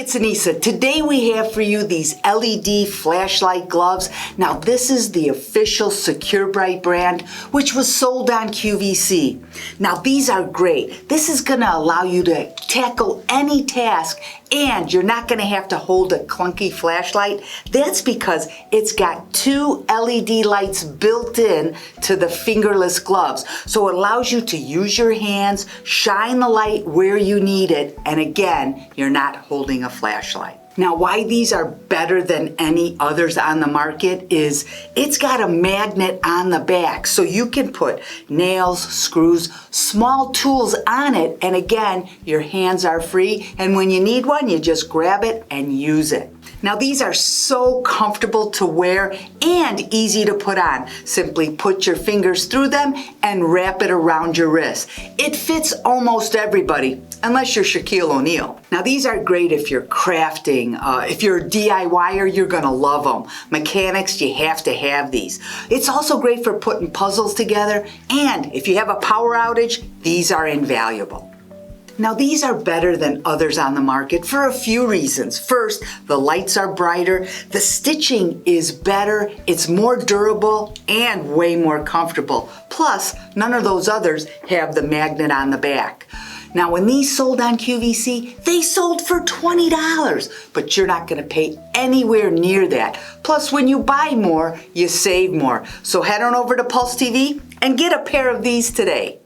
it's Anissa. Today we have for you these LED flashlight gloves. Now this is the official SecureBrite brand, which was sold on QVC. Now these are great. This is going to allow you to tackle any task, and you're not going to have to hold a clunky flashlight. That's because it's got two LED lights built in to the fingerless gloves. So it allows you to use your hands, shine the light where you need it, and again, you're not holding a flashlight. Now, why these are better than any others on the market is it's got a magnet on the back, so you can put nails, screws, small tools on it, and again, your hands are free, and when you need one, you just grab it and use it. Now these are so comfortable to wear and easy to put on. Simply put your fingers through them and wrap it around your wrist. It fits almost everybody, unless you're Shaquille O'Neal. Now these are great if you're crafting. If you're a DIYer, you're gonna love them. Mechanics, you have to have these. It's also great for putting puzzles together, and if you have a power outage, these are invaluable. Now these are better than others on the market for a few reasons. First, the lights are brighter, the stitching is better, it's more durable, and way more comfortable. Plus, none of those others have the magnet on the back. Now when these sold on QVC, they sold for $20, but you're not gonna pay anywhere near that. Plus, when you buy more, you save more. So head on over to Pulse TV and get a pair of these today.